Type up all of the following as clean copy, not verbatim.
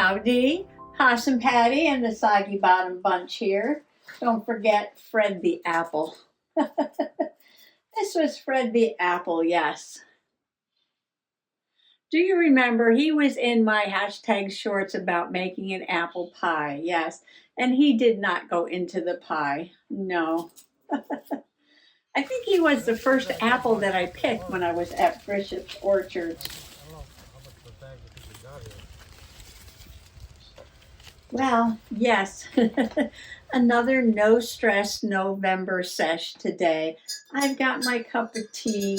Howdy, Possum Patty and the Soggy Bottom Bunch here. Don't forget Fred the Apple. This was Fred the Apple, yes. Do you remember he was in my hashtag shorts about making an apple pie? Yes, and he did not go into the pie. No. I think he was the first apple that I picked when I was at Bishop's Orchard. Well, yes, another no stress November sesh today. I've got my cup of tea.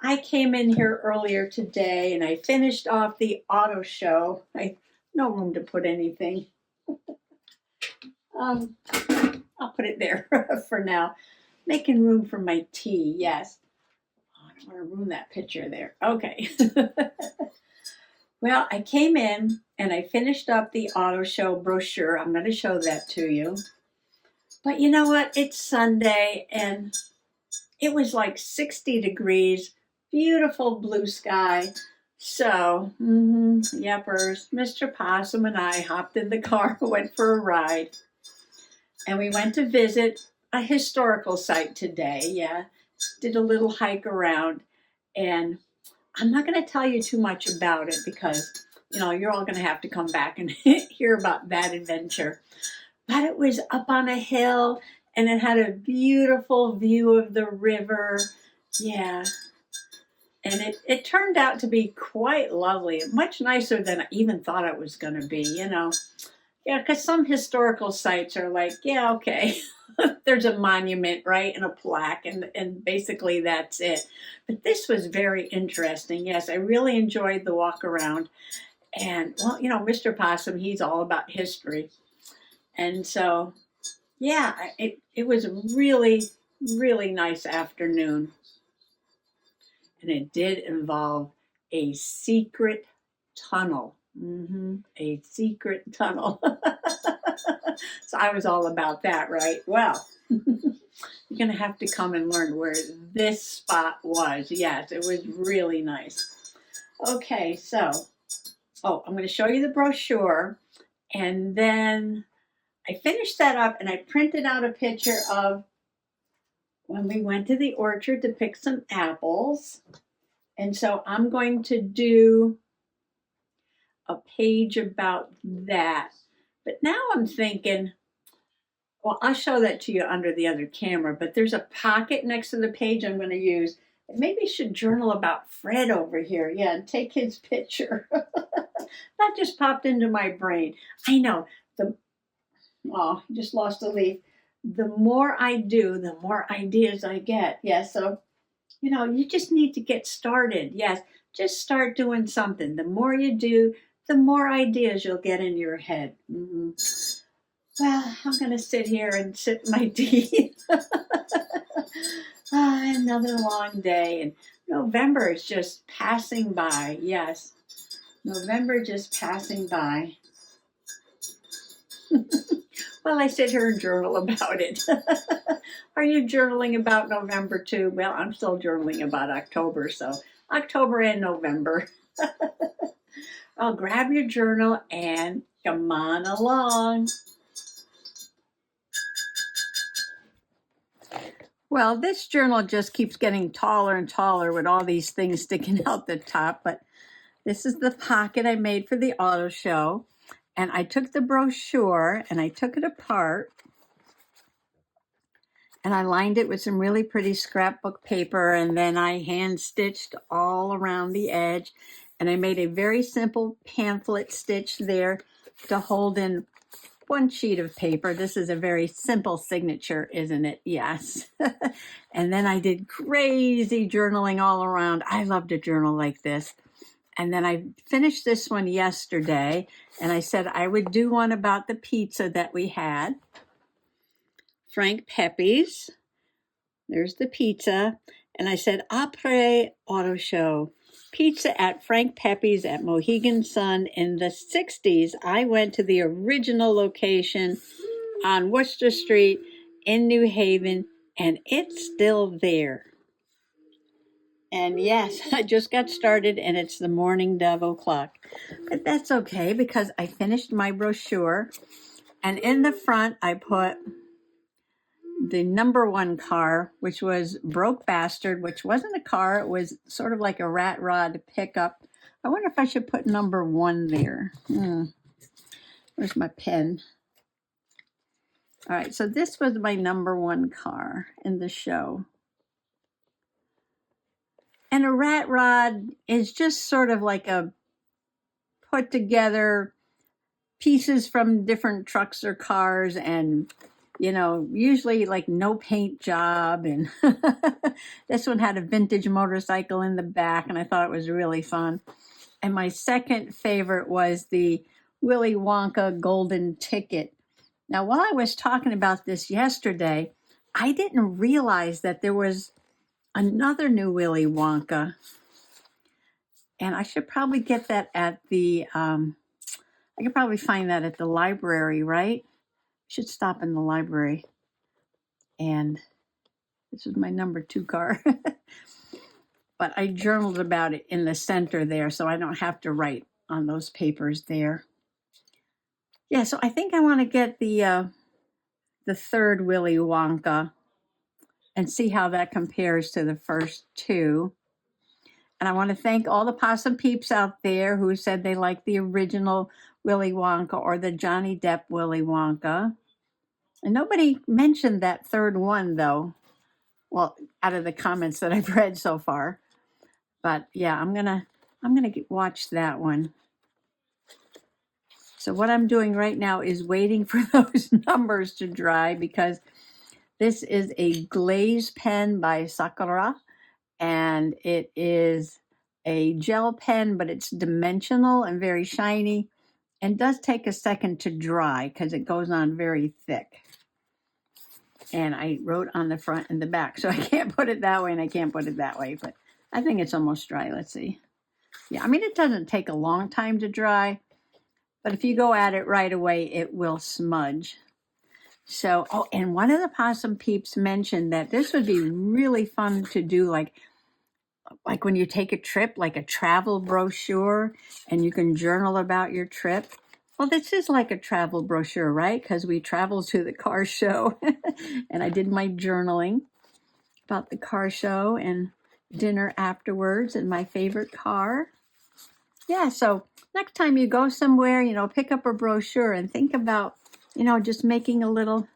I came in here earlier today and I finished off the auto show. No room to put anything. I'll put it there for now. Making room for my tea, yes. Oh, I don't want to ruin that picture there. Okay. Well, I came in and I finished up the auto show brochure. I'm going to show that to you. But you know what? It's Sunday and it was like 60 degrees, beautiful blue sky. So, yepers, Mr. Possum and I hopped in the car, went for a ride. And we went to visit a historical site today. Yeah, did a little hike around. And I'm not going to tell you too much about it because, you're all going to have to come back and hear about that adventure. But it was up on a hill and it had a beautiful view of the river. Yeah. And it turned out to be quite lovely, much nicer than I even thought it was going to be, Yeah, because some historical sites are like, yeah, okay. There's a monument, right, and a plaque, and basically that's it. But this was very interesting. Yes, I really enjoyed the walk around. And, well, Mr. Possum, he's all about history. And so, yeah, it was a really, really nice afternoon. And it did involve a secret tunnel. A secret tunnel. So I was all about that, right? Well, you're going to have to come and learn where this spot was. Yes, it was really nice. Okay, so, I'm going to show you the brochure. And then I finished that up and I printed out a picture of when we went to the orchard to pick some apples. And so I'm going to do a page about that. But now I'm thinking, well, I'll show that to you under the other camera, but there's a pocket next to the page I'm going to use. And maybe I should journal about Fred over here. Yeah, and take his picture. That just popped into my brain. I know. Just lost a leaf. The more I do, the more ideas I get. Yeah, so, you just need to get started. Yes, just start doing something. The more you do, the more ideas you'll get in your head. Well, I'm going to sit here and sip my tea. Another long day. And November is just passing by. Yes, November just passing by. Well, I sit here and journal about it. Are you journaling about November too? Well, I'm still journaling about October. So October and November. I'll grab your journal and come on along. Well, this journal just keeps getting taller and taller with all these things sticking out the top, but this is the pocket I made for the auto show. And I took the brochure and I took it apart and I lined it with some really pretty scrapbook paper, and then I hand stitched all around the edge, and I made a very simple pamphlet stitch there to hold in one sheet of paper. This is a very simple signature, isn't it? Yes. And then I did crazy journaling all around. I love to journal like this. And then I finished this one yesterday, and I said I would do one about the pizza that we had. Frank Pepe's. There's the pizza. And I said, après auto show. Pizza at Frank Pepe's at Mohegan Sun. In the 60s, I went to the original location on Worcester Street, in New Haven, and it's still there. And yes, I just got started and it's the morning dove o'clock. But that's okay because I finished my brochure. And in the front, I put the number one car, which was Broke Bastard, which wasn't a car. It was sort of like a rat rod pickup. I wonder if I should put number one there. Where's my pen? All right, so this was my number one car in the show. And a rat rod is just sort of like a put together pieces from different trucks or cars, and usually like no paint job. And this one had a vintage motorcycle in the back, and I thought it was really fun. And my second favorite was the Willy Wonka golden ticket. Now, while I was talking about this yesterday, I didn't realize that there was another new Willy Wonka, and I should probably get that at the I could probably find that at the library, right? Should stop in the library. And this is my number two car. But I journaled about it in the center there, so I don't have to write on those papers there. Yeah, so I think I want to get the third Willy Wonka and see how that compares to the first two. And I want to thank all the possum peeps out there who said they like the original Willy Wonka or the Johnny Depp Willy Wonka. And nobody mentioned that third one, though. Well, out of the comments that I've read so far. But yeah, I'm gonna watch that one. So what I'm doing right now is waiting for those numbers to dry, because this is a glaze pen by Sakura, and it is a gel pen, but it's dimensional and very shiny, and does take a second to dry because it goes on very thick. And I wrote on the front and the back, so I can't put it that way and I can't put it that way, but I think it's almost dry. Let's see. Yeah, I mean, it doesn't take a long time to dry, but if you go at it right away, it will smudge. So, oh, and one of the possum peeps mentioned that this would be really fun to do, like when you take a trip, like a travel brochure, and you can journal about your trip. Well, this is like a travel brochure, right? Because we traveled to the car show and I did my journaling about the car show and dinner afterwards in my favorite car. Yeah, so next time you go somewhere, pick up a brochure and think about, just making a little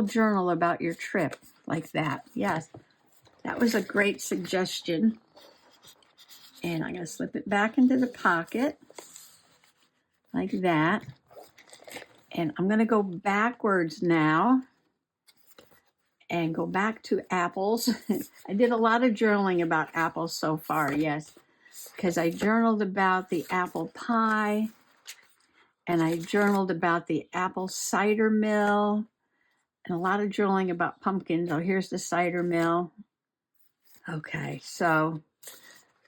journal about your trip like that. Yes, that was a great suggestion. And I'm going to slip it back into the pocket like that. And I'm going to go backwards now and go back to apples. I did a lot of journaling about apples so far, yes, because I journaled about the apple pie, and I journaled about the apple cider mill, and a lot of journaling about pumpkins. Oh, here's the cider mill. Okay, so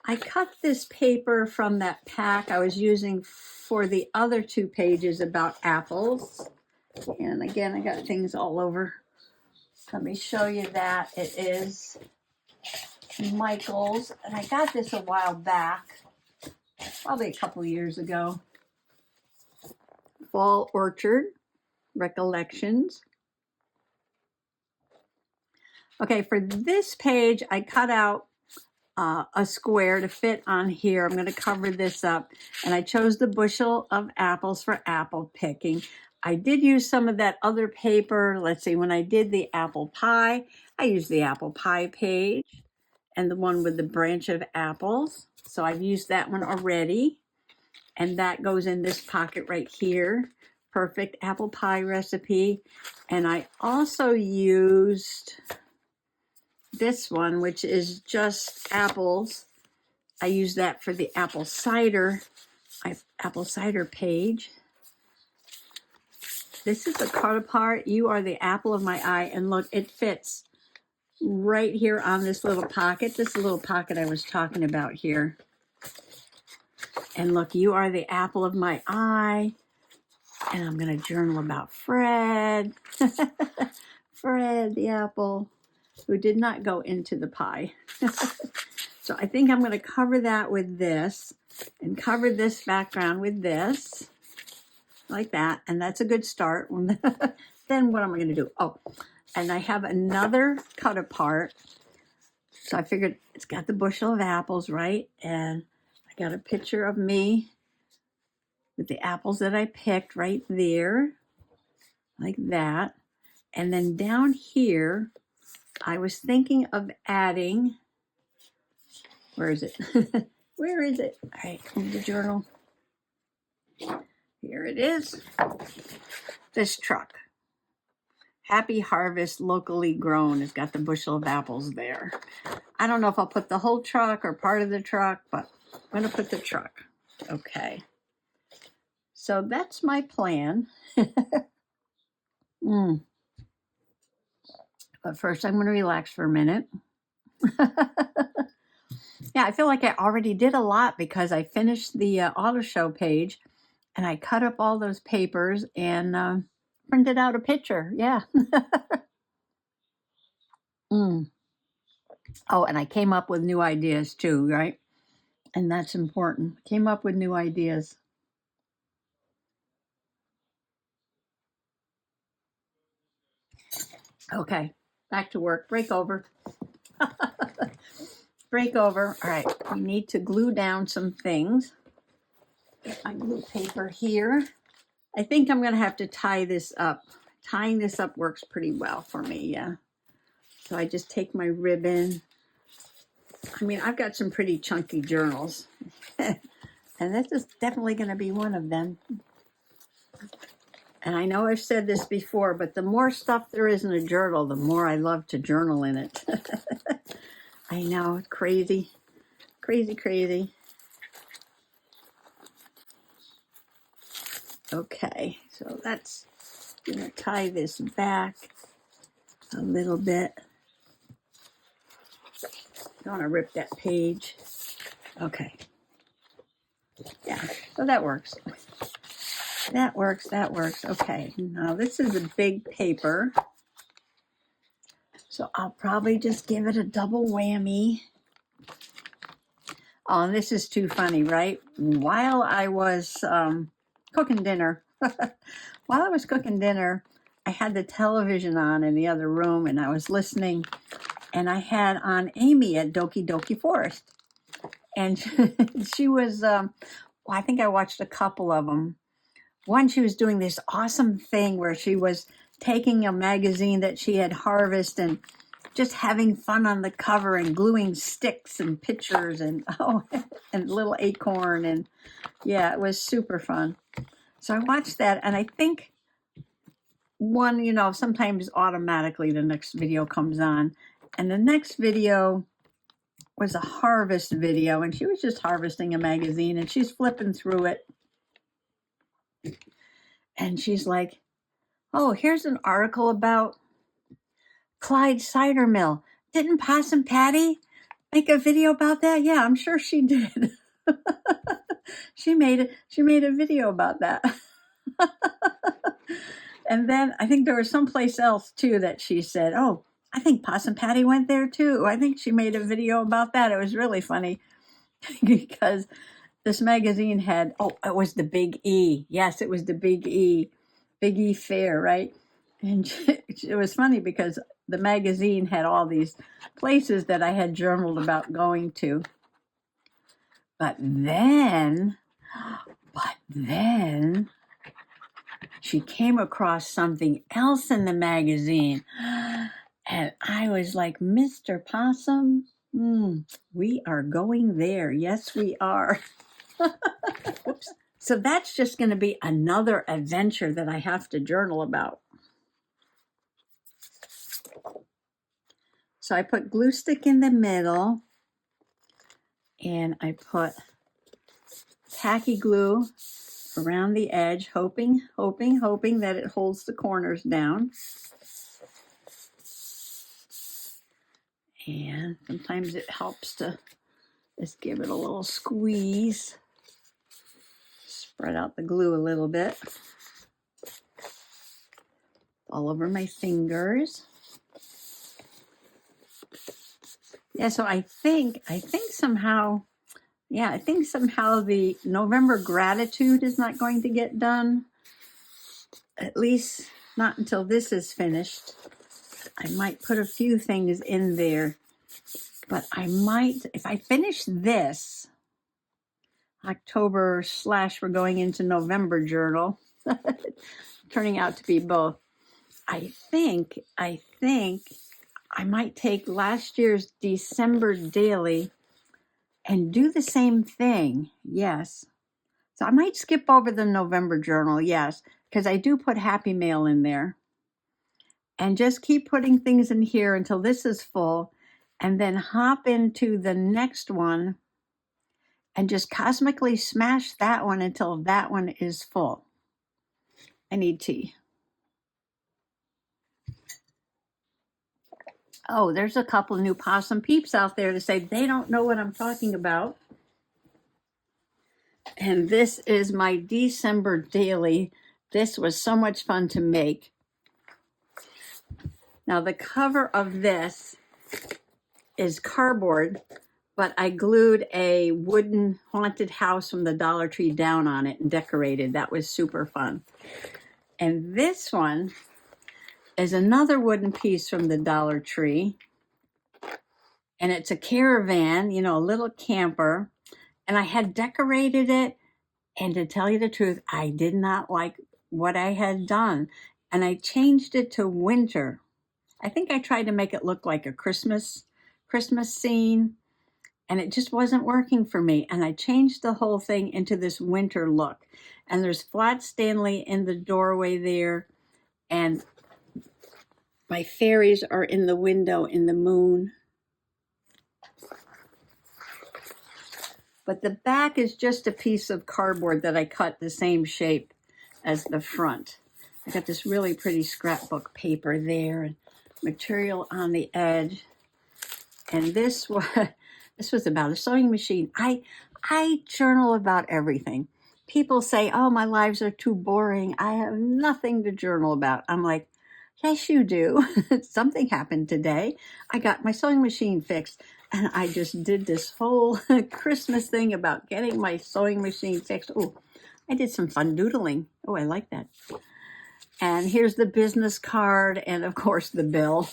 I cut this paper from that pack I was using for the other 2 pages about apples. And again, I got things all over. Let me show you that. It is Michael's, and I got this a while back, probably a couple years ago. Fall Orchard Recollections. Okay, for this page, I cut out a square to fit on here. I'm going to cover this up, and I chose the bushel of apples for apple picking. I did use some of that other paper. Let's see, when I did the apple pie, I used the apple pie page and the one with the branch of apples. So I've used that one already, and that goes in this pocket right here. Perfect apple pie recipe. And I also used this one, which is just apples. I use that for the apple cider page. This is the card apart. You are the apple of my eye. And look, it fits right here on this little pocket. This little pocket I was talking about here. And look, you are the apple of my eye. And I'm going to journal about Fred. Fred, the apple, who did not go into the pie. So I think I'm going to cover that with this and cover this background with this, like that. And that's a good start. Then what am I going to do? Oh, and I have another cut apart. So I figured it's got the bushel of apples, right? And I got a picture of me with the apples that I picked right there, like that. And then down here, I was thinking of adding, where is it? Where is it? All right, come to the journal. Here it is. This truck. Happy Harvest, locally grown. It's got the bushel of apples there. I don't know if I'll put the whole truck or part of the truck, but I'm going to put the truck. Okay. So that's my plan. But first, I'm going to relax for a minute. Yeah, I feel like I already did a lot because I finished the auto show page and I cut up all those papers and printed out a picture. Yeah. Oh, and I came up with new ideas too, right? And that's important. Came up with new ideas. Okay, back to work. Break over. Break over. All right, we need to glue down some things. Get my glue paper here. I think I'm going to have to tie this up. Tying this up works pretty well for me, yeah. So I just take my ribbon. I mean, I've got some pretty chunky journals. And this is definitely going to be one of them. And I know I've said this before, but the more stuff there is in a journal, the more I love to journal in it. I know, it's crazy. Crazy, crazy. Okay, so that's going to tie this back a little bit. Don't want to rip that page. Okay. Yeah, so that works. That works. Okay, now this is a big paper. So I'll probably just give it a double whammy. Oh, and this is too funny, right? While I was cooking dinner, I had the television on in the other room and I was listening, and I had on Amy at Doki Doki Forest. And she was, I think I watched a couple of them. One, she was doing this awesome thing where she was taking a magazine that she had harvested and just having fun on the cover and gluing sticks and pictures and and little acorn, and yeah, it was super fun. So I watched that, and I think one, sometimes automatically the next video comes on, and the next video was a harvest video, and she was just harvesting a magazine and she's flipping through it. And she's like, oh, here's an article about Clyde Cider Mill. Didn't Possum Patty make a video about that? Yeah, I'm sure she did. She made a video about that. And then I think there was someplace else too that she said, oh, I think Possum Patty went there too. I think she made a video about that. It was really funny because this magazine had, it was the Big E. Yes, it was the Big E Fair, right? And it was funny because the magazine had all these places that I had journaled about going to. But then she came across something else in the magazine. And I was like, Mr. Possum, we are going there. Yes, we are. Oops. So that's just going to be another adventure that I have to journal about. So I put glue stick in the middle, and I put tacky glue around the edge, hoping that it holds the corners down. And sometimes it helps to just give it a little squeeze. Spread out the glue a little bit all over my fingers. Yeah, so I think somehow, yeah, I think somehow the November gratitude is not going to get done, at least not until this is finished. I might put a few things in there, but I might, if I finish this October / we're going into November journal, turning out to be both. I think I might take last year's December daily and do the same thing. Yes. So I might skip over the November journal. Yes. Because I do put Happy Mail in there. And just keep putting things in here until this is full. And then hop into the next one and just cosmically smash that one until that one is full. I need tea. Oh, there's a couple new possum peeps out there to say they don't know what I'm talking about. And this is my December daily. This was so much fun to make. Now the cover of this is cardboard, but I glued a wooden haunted house from the Dollar Tree down on it and decorated. That was super fun. And this one is another wooden piece from the Dollar Tree. And it's a caravan, you know, a little camper. And I had decorated it. And to tell you the truth, I did not like what I had done. And I changed it to winter. I think I tried to make it look like a Christmas scene. And it just wasn't working for me. And I changed the whole thing into this winter look. And there's Flat Stanley in the doorway there. And my fairies are in the window in the moon. But the back is just a piece of cardboard that I cut the same shape as the front. I got this really pretty scrapbook paper there and material on the edge. And this was about a sewing machine. I journal about everything. People say, oh, my lives are too boring. I have nothing to journal about. I'm like, yes, you do. Something happened today. I got my sewing machine fixed. And I just did this whole Christmas thing about getting my sewing machine fixed. Oh, I did some fun doodling. Oh, I like that. And here's the business card and, of course, the bill,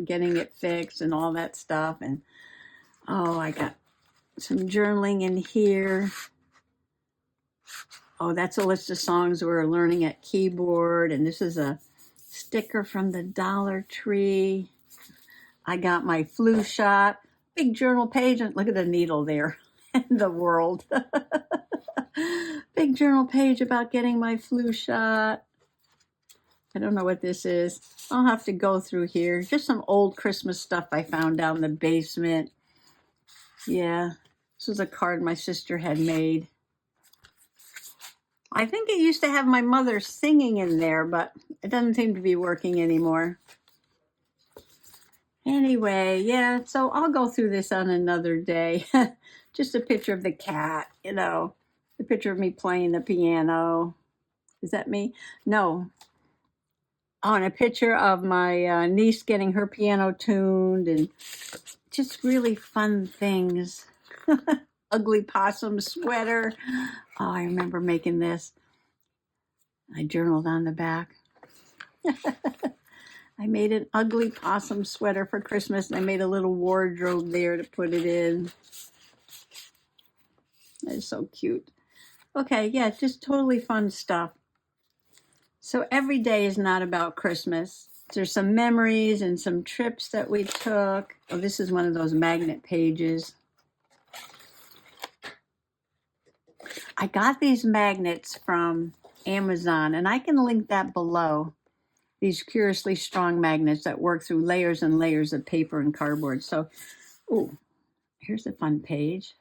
getting it fixed and all that stuff. And, oh, I got some journaling in here. Oh, that's a list of songs we're learning at keyboard. And this is a sticker from the Dollar Tree. I got my flu shot. Big journal page, and look at the needle there in the world. Big journal page about getting my flu shot. I don't know what this is. I'll have to go through here. Just some old Christmas stuff I found down in the basement. Yeah, this was a card my sister had made. I think it used to have my mother singing in there, but it doesn't seem to be working anymore. Anyway, yeah, so I'll go through this on another day. Just a picture of the cat, you know, the picture of me playing the piano. Is that me? No. Oh, and a picture of my niece getting her piano tuned and just really fun things. Ugly possum sweater. Oh, I remember making this. I journaled on the back. I made an ugly possum sweater for Christmas, and I made a little wardrobe there to put it in. That is so cute. Okay, yeah, just totally fun stuff. So every day is not about Christmas. There's some memories and some trips that we took. Oh, this is one of those magnet pages. I got these magnets from Amazon, and I can link that below. These curiously strong magnets that work through layers and layers of paper and cardboard. So, ooh, here's a fun page.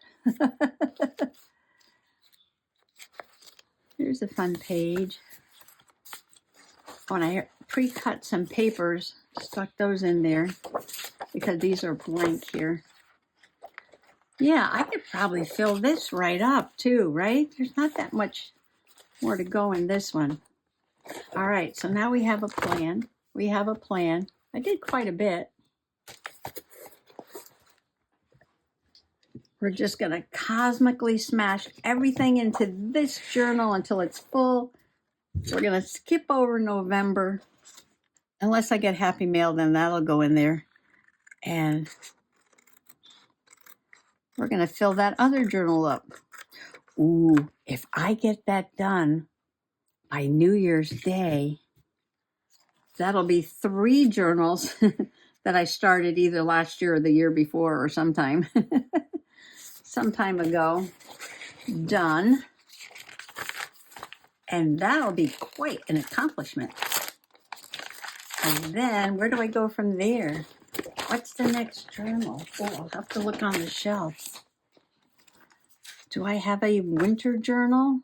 Here's a fun page. Oh, and I pre-cut some papers, stuck those in there because these are blank here. Yeah, I could probably fill this right up too, right? There's not that much more to go in this one. All right, so now we have a plan. I did quite a bit. We're just going to cosmically smash everything into this journal until it's full. We're going to skip over November. Unless I get Happy Mail, then that'll go in there. And we're going to fill that other journal up. Ooh, if I get that done by New Year's Day, that'll be 3 journals that I started either last year or the year before or some time ago done. And that'll be quite an accomplishment. And then where do I go from there? What's the next journal? Oh, I'll have to look on the shelf. Do I have a winter journal?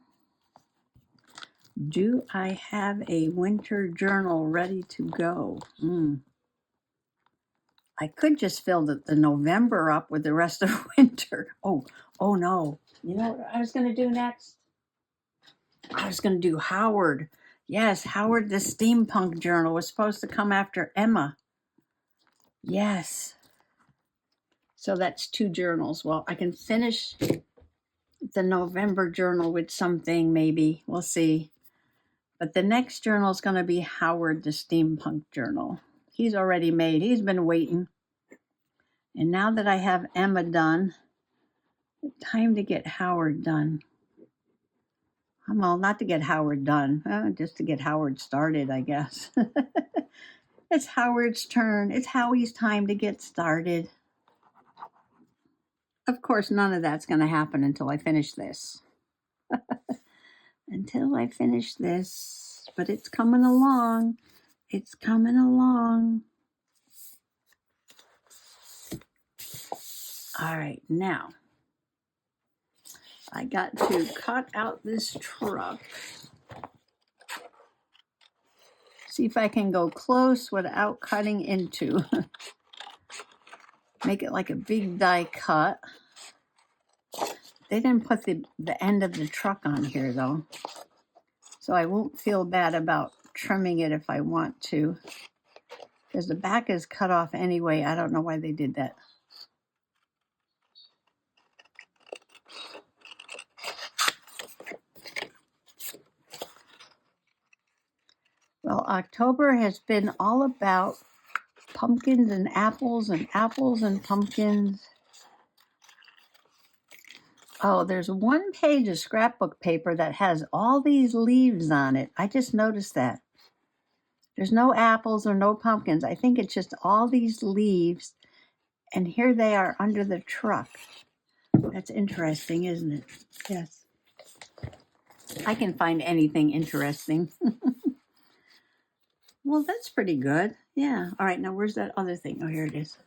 Do I have a winter journal ready to go? I could just fill the November up with the rest of winter. Oh no. You know what I was going to do next? I was going to do Howard. Yes, Howard the Steampunk Journal was supposed to come after Emma. Yes. So that's 2 journals. Well, I can finish the November journal with something, maybe. We'll see. But the next journal is going to be Howard the Steampunk Journal. He's already made. He's been waiting. And now that I have Emma done, time to get Howard done. Well, not to get Howard done, just to get Howard started, I guess. It's Howard's turn. It's Howie's time to get started. Of course, none of that's going to happen until I finish this. Until I finish this. But it's coming along. It's coming along. All right, now I got to cut out this truck. See if I can go close without cutting into. Make it like a big die cut. They didn't put the end of the truck on here though. So I won't feel bad about trimming it if I want to. Because the back is cut off anyway. I don't know why they did that. Well, October has been all about pumpkins and apples and pumpkins. Oh, there's one page of scrapbook paper that has all these leaves on it. I just noticed that. There's no apples or no pumpkins. I think it's just all these leaves. And here they are under the truck. That's interesting, isn't it? Yes. I can find anything interesting. Well, that's pretty good. Yeah. All right, now where's that other thing? Oh, here it is.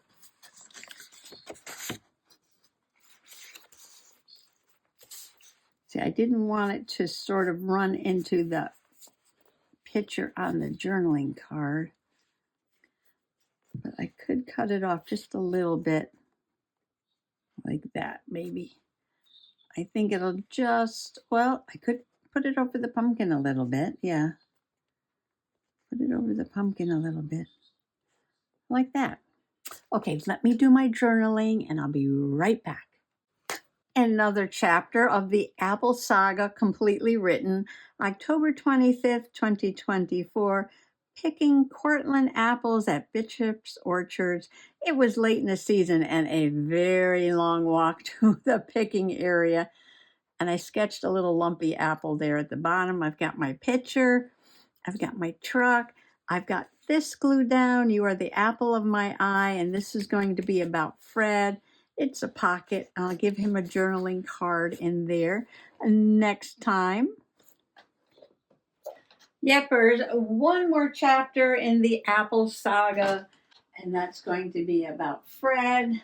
See, I didn't want it to sort of run into the picture on the journaling card. But I could cut it off just a little bit. Like that, maybe. I think it'll just, well, I could put it over the pumpkin a little bit. Yeah. Put it over the pumpkin a little bit. Like that. Okay, let me do my journaling and I'll be right back. Another chapter of the Apple Saga completely written, October 25th, 2024, picking Cortland apples at Bishop's Orchards. It was late in the season and a very long walk to the picking area. And I sketched a little lumpy apple there at the bottom. I've got my picture. I've got my truck. I've got this glued down. You are the apple of my eye. And this is going to be about Fred. It's a pocket. I'll give him a journaling card in there next time. Yepers, one more chapter in the Apple Saga, and that's going to be about Fred.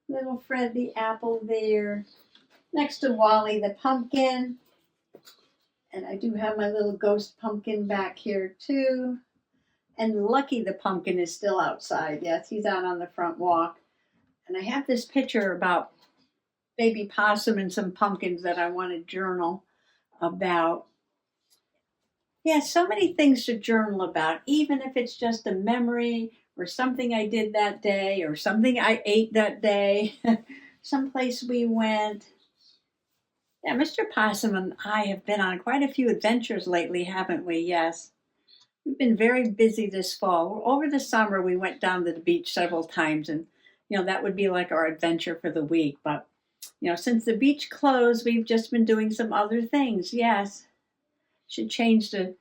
Little Fred the apple there. Next to Wally the pumpkin. And I do have my little ghost pumpkin back here too. And Lucky the pumpkin is still outside. Yes, he's out on the front walk. And I have this picture about baby possum and some pumpkins that I want to journal about. Yeah, so many things to journal about, even if it's just a memory or something I did that day or something I ate that day. someplace we went. Yeah, Mr. Possum and I have been on quite a few adventures lately, haven't we? Yes. We've been very busy this fall. Over the summer, we went down to the beach several times, and that would be like our adventure for the week. But since the beach closed, we've just been doing some other things. Yes, should change the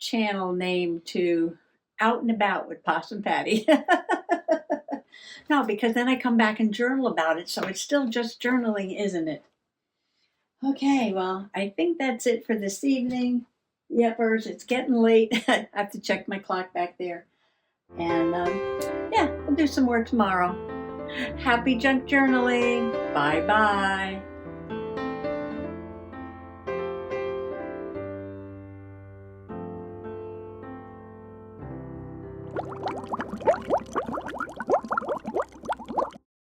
channel name to Out and About with Possum Patty. No, because then I come back and journal about it, so it's still just journaling, isn't it? Okay, well, I think that's it for this evening. Yepers, it's getting late. I have to check my clock back there. And yeah, we'll do some more tomorrow. Happy junk journaling. Bye bye.